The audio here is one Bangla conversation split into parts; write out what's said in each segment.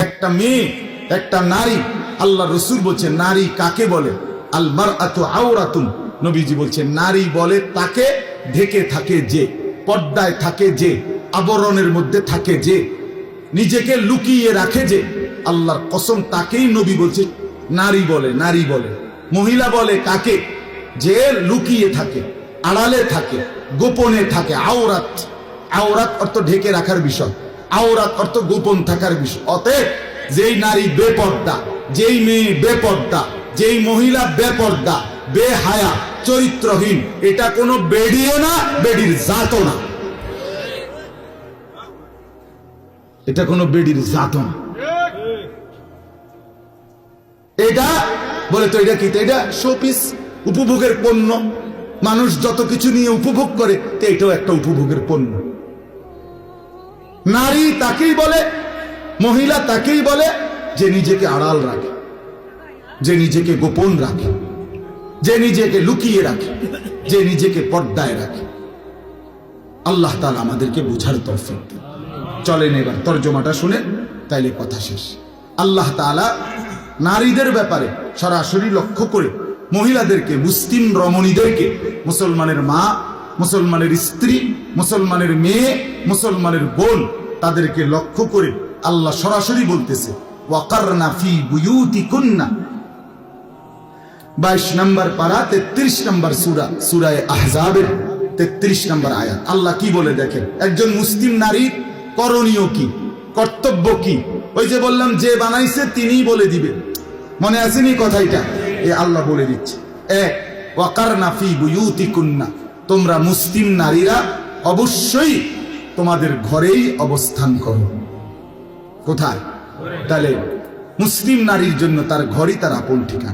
একটা মেয়ে, একটা নারী, আল্লাহ রসুল বলছে নারী কাকে বলে? আল মারআতু আওরাতুন। নবীজি বলছে নারী বলে তাকে ঢেকে থাকে যে, পর্দায় থাকে যে, আবরণের মধ্যে থাকে যে, নিজেকে লুকিয়ে রাখে যে। আল্লাহর কসম তাকেই নবী বলছে নারী বলে। নারী বলে, মহিলা বলে কাকে? যে লুকিয়ে থাকে, আড়ালে থাকে, গোপনে থাকে। আওরাত, আওরাত অর্থ ঢেকে রাখার বিষয়, আওরাত অর্থ গোপন থাকার বিষয়। অতএব যেই নারী বেপর্দা, যেই মেয়ে বেপর্দা, যেই মহিলা বেপর্দা, বেহায়া, চরিত্রহীন, এটা কোনো বেডিও না, বেডির জাতও না। এটা কোনো বেডির জাতও না। এটা বলে তো এটা কি? এটা শোপিস, উপভোগের পণ্য। মানুষ যত কিছু নিয়ে উপভোগ করে, এটাও একটা উপভোগের পণ্য। নারী তাকেই বলে, মহিলা তাকেই বলে যে নিজেকে আড়াল রাখে, যে নিজেকে গোপন রাখে, যে নিজেকে লুকিয়ে রাখে, যে নিজেকে পর্দায় রাখে। আল্লাহ তাআলা আমাদেরকে বুঝার তৌফিক দিন। চলেন এবার তরজমাটা শুনে, তাইলে কথা শেষ। আল্লাহ তাআলা নারীদের ব্যাপারে সরাসরি লক্ষ্য করে মহিলাদেরকে, মুসলিম রমণীদেরকে, মুসলমানের মা, মুসলমানের স্ত্রী, মুসলমানের মেয়ে, মুসলমানের বোন, তাদেরকে লক্ষ্য করে আল্লাহ সরাসরি বলতেছে ওয়াকারনা ফি বুয়ুতিকুন্না। 22 নম্বর পারা 33 নম্বর সূরা, সূরা আহজাবের 33 নম্বর আয়াত। আল্লাহ কি বলে দেখেন, একজন মুসলিম নারীর করণীয় কি, কর্তব্য কি? ওই যে বললাম যে বানাইছে তিনিই বলে দিবে, মনে আসেনি কথাইটা? এ আল্লাহ বলে দিচ্ছে। এক, ওয়াকারনা ফি বুয়ুতিকুন্না, তোমরা মুসলিম নারীরা অবশ্যই তোমাদের ঘরেই অবস্থান করো। কোথায়? তাহলে মুসলিম নারীর জন্য তার ঘরই তার আপন ঠিকানা,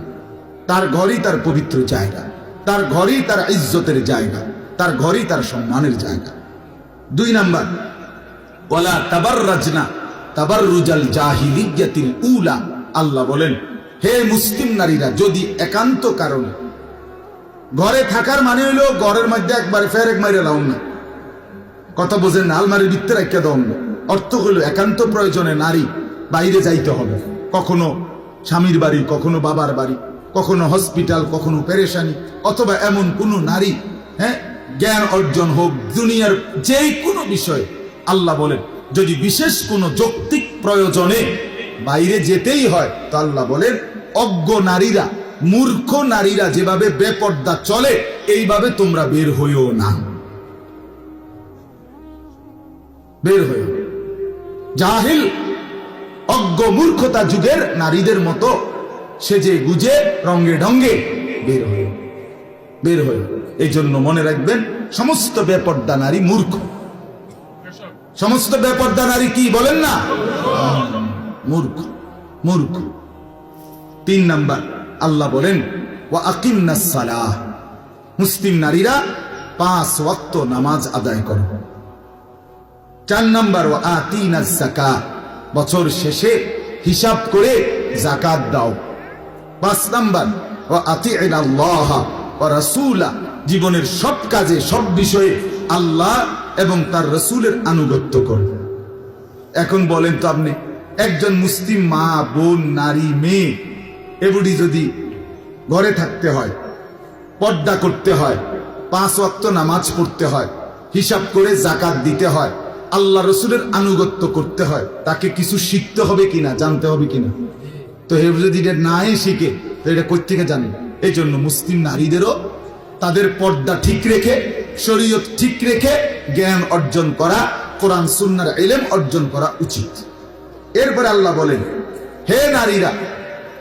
তার ঘরই তার পবিত্র জায়গা, তার ঘরই তার ইজ্জতের জায়গা, তার ঘরই তার সম্মানের জায়গা। 2 নাম্বার, ওয়ালা তাবাররাজনা তাবাররুজাল জাহিলিয়াতিল উলা। আল্লাহ বলেন হে মুসলিম নারীরা, যদি একান্ত কারণে, ঘরে থাকার মানে হইল ঘরের মধ্যে একবার ফেরেক মাইরে লাউন না, কথা বোঝেন না, আলমারির ভিতরে একটা দাও না। অর্থ হইল একান্ত প্রয়োজনে নারী বাইরে যাইতে হবে, কখনো স্বামীর বাড়ি, কখনো বাবার বাড়ি, কখনো হসপিটাল, কখনো পেরেশানি, অথবা এমন কোন নারী, জ্ঞান অর্জন হোক, দুনিয়ার যে কোনো বিষয়ে। আল্লাহ বলেন যদি বিশেষ কোনো যৌক্তিক প্রয়োজনে বাইরে যেতেই হয়, তো আল্লাহ বলেন অজ্ঞ নারীরা, মূর্খ নারীরা যেভাবে বেপর্দা চলে, এইভাবে তোমরা বের হইও না, বের হইও। জাহিল, অজ্ঞ, মূর্খতা যুগের নারীদের মতো সেজে গুজে রঙ্গে ঢঙ্গে বের হইও, বের হইও। এই জন্য মনে রাখবেন, সমস্ত বেপর্দা নারী মূর্খ। সমস্ত বেপর্দা নারী কি বলেন না? মূর্খ, মূর্খ। 3 নাম্বার, আল্লাহ বলেন ওয়া আকিমনাস সালাহ, মুসলিম নারীরা 5 ওয়াক্ত নামাজ আদায় করো। 4 নাম্বার, ওয়া আতিনাজ যাকাত, বছর শেষে হিসাব করে যাকাত দাও। 5 নাম্বার, ওয়া আতিউল্লাহ ওয়া রাসূলা, জীবনের সব কাজে, সব বিষয়ে আল্লাহ এবং তার রাসূলের আনুগত্য করো। এখন বলেন তো আপনি, একজন মুসলিম মা, বোন, নারী, মেয়ে, এগুলি যদি ঘরে থাকতে হয়, পর্দা করতে হয়, 5 ওয়াক্ত নামাজ পড়তে হয়, হিসাব করে যাকাত দিতে হয়, আল্লাহ রসুলের আনুগত্য করতে হয়, তাকে কিছু শিখতে হবে কিনা, জানতে হবে কিনা? তো হে যদি এটা নাই শিখে, তো এটা কই থেকে জানেন? এই জন্য মুসলিম নারীদেরও তাদের পর্দা ঠিক রেখে, শরীয়ত ঠিক রেখে জ্ঞান অর্জন করা, কোরআন সুন্নাহর ইলম অর্জন করা উচিত। এরপরে আল্লাহ বলেন হে নারীরা,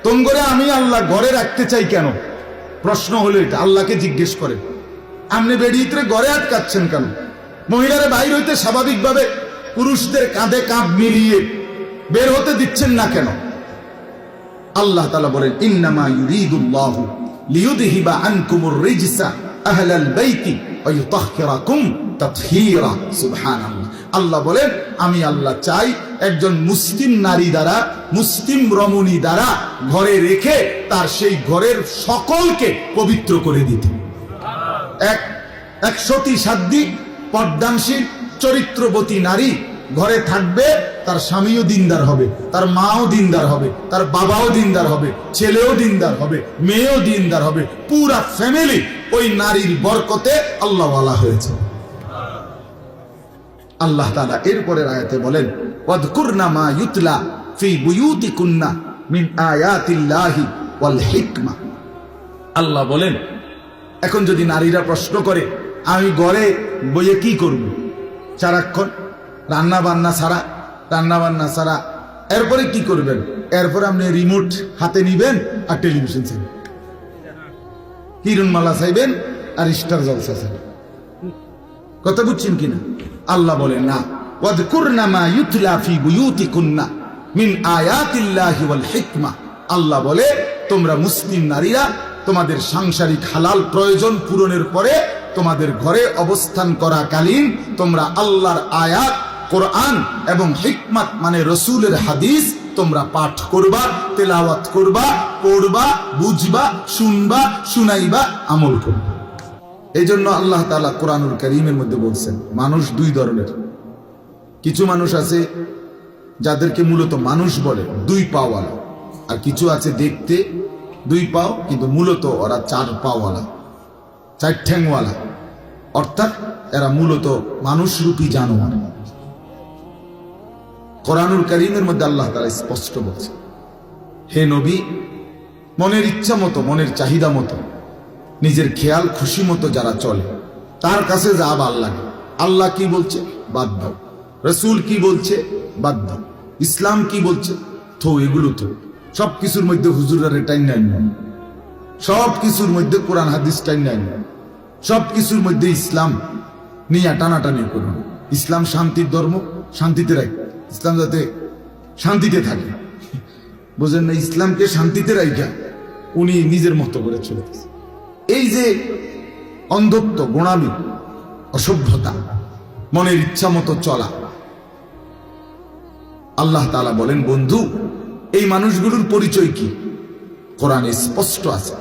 তোমরা আমি আল্লাহ ঘরে রাখতে চাই কেন? প্রশ্ন হলো এটা, আল্লাহকে জিজ্ঞেস করেন আপনি বেরিয়ে ঘরে আটকাচ্ছেন কেন? মহিলারা বাইর হইতে স্বাভাবিকভাবে পুরুষদের কাঁধে কাঁধ মিলিয়ে বের হতে দিচ্ছেন না কেন? আল্লাহ তাআলা বলেন ইন্নামা ইউরিদুল্লাহু লিইউযহিবা আনকুমুর রিজসা আহলাল বাইতি ওয়া ইউতাহহিরাকুম তাতহীরা। সুবহানাল্লাহ। আল্লাহ বলেন আমি আল্লাহ চাই একজন মুসলিম নারী দ্বারা, মুসলিম রমণী দ্বারা ঘরে রেখে তার সেই ঘরের সকলকে পবিত্র করে দিতে। এক সতী সাধ্বী পর্দানশীল চরিত্রবতী নারী ঘরে থাকবে, তার স্বামীও দিনদার হবে, তার মাও দিনদার হবে, তার বাবাও দিনদার হবে, ছেলেও দিনদার হবে, মেয়েও দিনদার হবে, পুরা ফ্যামিলি ওই নারীর বরকতে আল্লাহওয়ালা হয়েছে। আল্লাহ তাআলা এরপরের আয়াতে বলেন, ওয়াযকুরনা মা ইউতলা ফি বুয়ুতিকুন্না মিন আয়াতিল্লাহি ওয়াল হিকমা। আল্লাহ বলেন, এখন যদি নারীরা প্রশ্ন করে আমি ঘরে বইয়ে কি করব, সারাক্ষণ রান্না বান্না ছাড়া এরপরে কি করবেন? এরপরে আপনি রিমোট হাতে নিবেন আর টেলিভিশন চাইবেন, কিরণমালা চাইবেন আর স্টার জলসা চাইবেন। কথা বুঝছেন কিনা? আল্লাহ বলেন না, ওয়াযকুরনা মা ইউতলা ফি বুয়ুতিকুন্না মিন আয়াতিল্লাহি ওয়াল হিকমা। আল্লাহ বলে, তোমরা মুসলিম নারীরা তোমাদের সাংসারিক হালাল প্রয়োজন পূরণের পরে তোমাদের ঘরে অবস্থান করাকালীন তোমরা আল্লাহর আয়াত কোরআন এবং হিকমত মানে রসুলের হাদিস তোমরা পাঠ করবা, তেলাওয়াত করবা, পড়বা, বুঝবা, শুনবা, শুনাইবা, আমল করবা। এই জন্য আল্লাহ তাআলা কোরআনুল কারীমের মধ্যে বলছেন, মানুষ দুই ধরনের। কিছু মানুষ আছে যাদেরকে মূলত মানুষ বলে, দুই পাওয়ালা, আর কিছু আছে দেখতে দুই পাও কিন্তু মূলত ওরা চার পাওয়ালা, চার ঠ্যাংওয়ালা, অর্থাৎ এরা মূলত মানুষরূপী জানোয়ার। কোরআনুল কারীমের মধ্যে আল্লাহ তাআলা স্পষ্ট বলছে, হে নবী, মনের ইচ্ছা মতো, মনের চাহিদা মতো, নিজের খেয়াল খুশি মতো যারা চলে, তার কাছে যা ভাল লাগে, আল্লাহ কি বলছে বাদ দাও, রসুল কি বলছে বাদ দাও, ইসলাম কি বলছে তো এগুলো তো সব কিছুর মধ্যে হুজুরের টাইম নাই, সব কিছুর মধ্যে কোরআন হাদিস টাইম নাই, সব কিছুর মধ্যে ইসলাম নিয়ে টানাটানি করুন। ইসলাম শান্তির ধর্ম, শান্তিতে রাখ, ইসলাম যাতে শান্তিতে থাকে, বুঝেন না? ইসলামকে শান্তিতে রাখা উনি নিজের মতো করে চলেছে। এই যে অন্ধত্ব, গোড়ামি, অসভ্যতা, মনের ইচ্ছা মতো চলা, আল্লাহ তাআলা বলেন, বন্ধু এই মানুষগুলোর পরিচয় কি? কোরআনে স্পষ্ট আছে।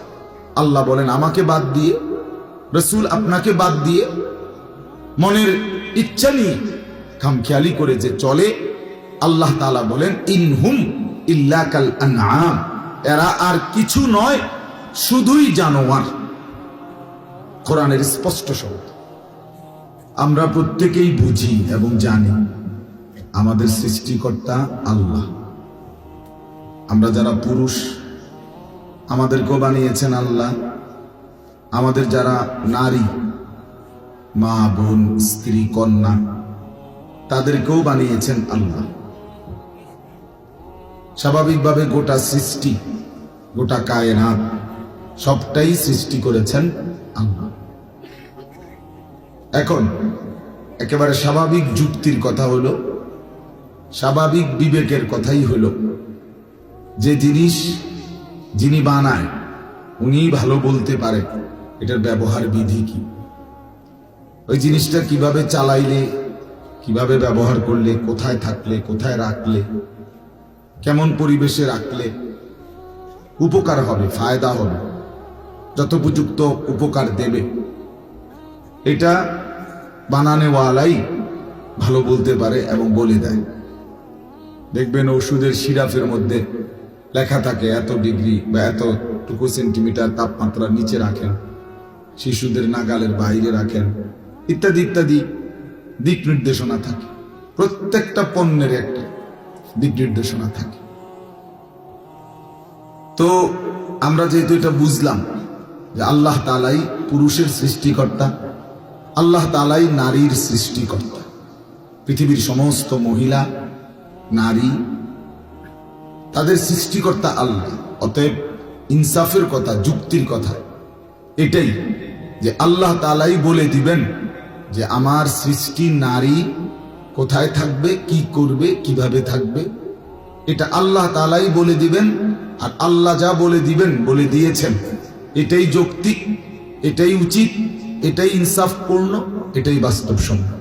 আল্লাহ বলেন, আমাকে বাদ দিয়ে, রসুল আপনাকে বাদ দিয়ে, মনের ইচ্ছা নিয়ে খামখেয়ালি করে যে চলে, আল্লাহ তাআলা বলেন, ইনহুম ইল্লা কাল আনআম, এরা আর কিছু নয়, শুধুই জানোয়ার। কোরআনের স্পষ্ট শব্দ। আমরা প্রত্যেকেই বুঝি এবং জানি আমাদের সৃষ্টিকর্তা আল্লাহ। আমরা যারা পুরুষ, আমাদেরকেও বানিয়েছেন আল্লাহ। আমাদের যারা নারী, মা, বোন, স্ত্রী, কন্যা, তাদেরকেও বানিয়েছেন আল্লাহ। স্বাভাবিকভাবে গোটা সৃষ্টি, গোটা কায়নাত সবটাই সৃষ্টি করেছেন আল্লাহ। এখন একেবারে স্বাভাবিক যুক্তির কথা হলো, স্বাভাবিক বিবেকের কথাই হলো, যে জিনিস যিনি বানায় উনি ভালো বলতে পারে এটার ব্যবহার বিধি কি, ওই জিনিসটা কিভাবে চালাইলে, কিভাবে ব্যবহার করলে, কোথায় থাকলে, কোথায় রাখলে, কেমন পরিবেশে রাখলে উপকার হবে, ফায়দা হবে, যথোপযুক্ত উপকার দেবে, এটা বানানেওয়ালাই ভালো বলতে পারে এবং বলে দেয়। দেখবেন ওষুধের সিরাপের মধ্যে লেখা থাকে এত ডিগ্রি বা এতটুকু সেন্টিমিটার তাপমাত্রা নিচে রাখেন, শিশুদের নাগালের বাইরে রাখেন, ইত্যাদি ইত্যাদি দিক নির্দেশনা থাকে। প্রত্যেকটা পণ্যের একটা দিক নির্দেশনা থাকে। তো আমরা যেহেতু এটা বুঝলাম যে আল্লাহ তাআলাই পুরুষের সৃষ্টিকর্তা, আল্লাহ তাআলাই নারীর সৃষ্টিকর্তা, পৃথিবীর সমস্ত মহিলা, নারী, তাদের সৃষ্টিকর্তা আল্লাহ। অতএব ইনসাফের কথা, যুক্তির কথা এটাই যে আল্লাহ তাআলাই বলে দিবেন যে আমার সৃষ্টি নারী কোথায় থাকবে, কি করবে, কিভাবে থাকবে, এটা আল্লাহ তাআলাই বলে দিবেন। আর আল্লাহ যা বলে দিবেন, বলে দিয়েছেন, এটাই যৌক্তিক, এটাই উচিত, এটাই ইনসাফপূর্ণ, এটাই বাস্তবসম্মত।